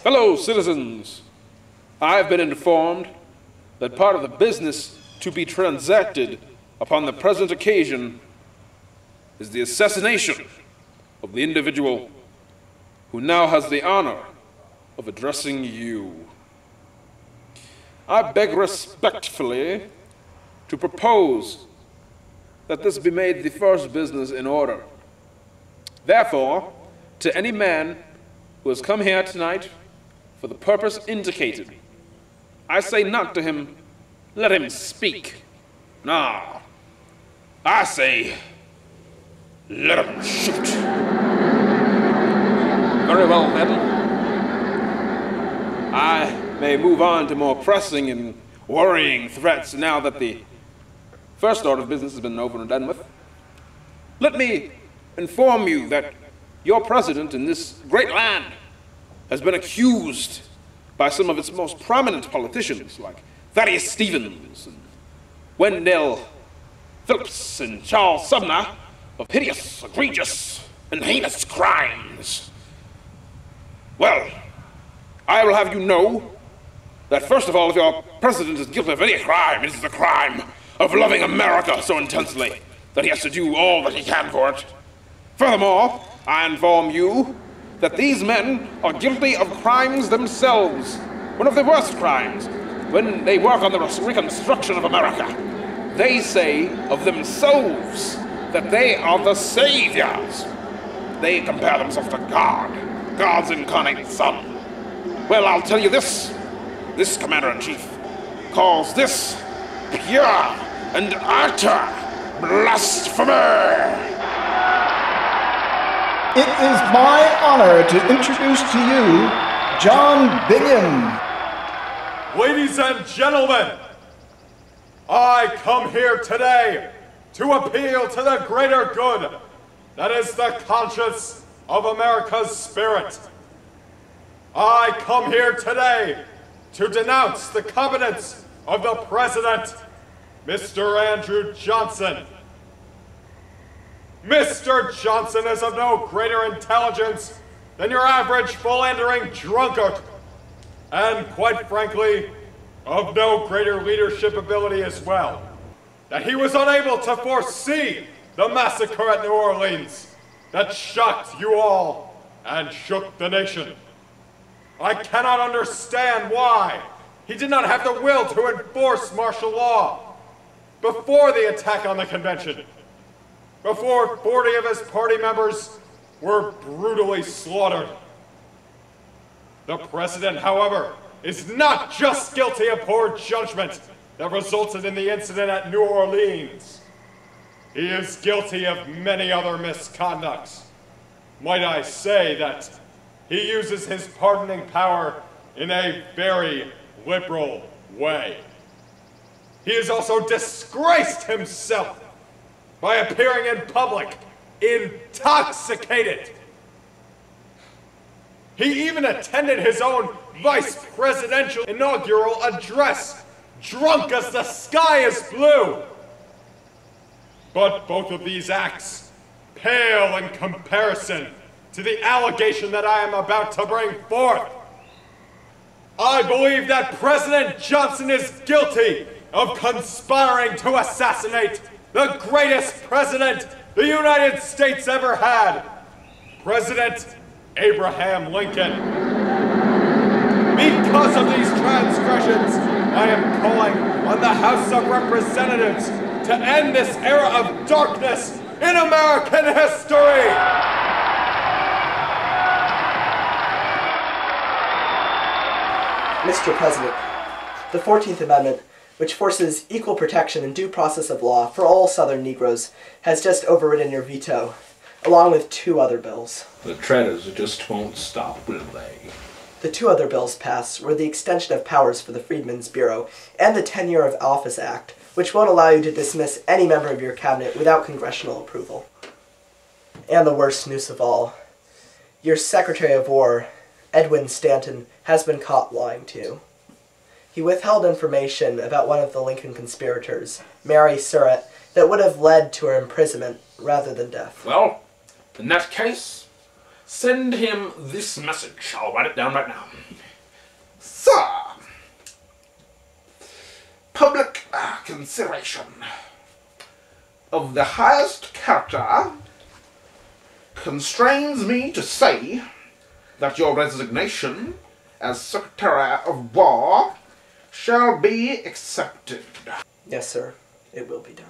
Fellow citizens, I have been informed that part of the business to be transacted upon the present occasion is the assassination of the individual who now has the honor of addressing you. I beg respectfully to propose that this be made the first business in order. Therefore, to any man who has come here tonight for the purpose indicated, I say not to him, let him speak. No, I say, let him shoot. Very well, then. I may move on to more pressing and worrying threats now that the first order of business has been over and done with. Let me inform you that your president in this great land has been accused by some of its most prominent politicians, like Thaddeus Stevens, and Wendell Phillips, and Charles Sumner, of hideous, egregious, and heinous crimes. Well, I will have you know that, first of all, if your president is guilty of any crime, it is the crime of loving America so intensely that he has to do all that he can for it. Furthermore, I inform you that these men are guilty of crimes themselves, one of the worst crimes, when they work on the reconstruction of America. They say of themselves that they are the saviors. They compare themselves to God, God's incarnate Son. Well, I'll tell you this Commander-in-Chief calls this pure and utter blasphemy. It is my honor to introduce to you John Bingham. Ladies and gentlemen, I come here today to appeal to the greater good that is the conscience of America's spirit. I come here today to denounce the competence of the President, Mr. Andrew Johnson. Mr. Johnson is of no greater intelligence than your average philandering drunkard, and quite frankly, of no greater leadership ability as well. That he was unable to foresee the massacre at New Orleans that shocked you all and shook the nation. I cannot understand why he did not have the will to enforce martial law before the attack on the convention, before 40 of his party members were brutally slaughtered. The president, however, is not just guilty of poor judgment that resulted in the incident at New Orleans. He is guilty of many other misconducts. Might I say that he uses his pardoning power in a very liberal way. He has also disgraced himself by appearing in public intoxicated. He even attended his own vice presidential inaugural address, drunk as the sky is blue. But both of these acts pale in comparison to the allegation that I am about to bring forth. I believe that President Johnson is guilty of conspiring to assassinate the greatest president the United States ever had, President Abraham Lincoln. Because of these transgressions, I am calling on the House of Representatives to end this era of darkness in American history. Mr. President, the 14th Amendment, which forces equal protection and due process of law for all Southern Negroes, has just overridden your veto, along with 2 other bills. The traitors just won't stop, will they? The 2 other bills passed were the extension of powers for the Freedmen's Bureau and the Tenure of Office Act, which won't allow you to dismiss any member of your cabinet without congressional approval. And the worst news of all, your Secretary of War, Edwin Stanton, has been caught lying to you. He withheld information about one of the Lincoln conspirators, Mary Surratt, that would have led to her imprisonment rather than death. Well, in that case, Send him this message. I'll write it down right now. Sir, public consideration of the highest character constrains me to say that your resignation as Secretary of War shall be accepted. Yes, sir. It will be done.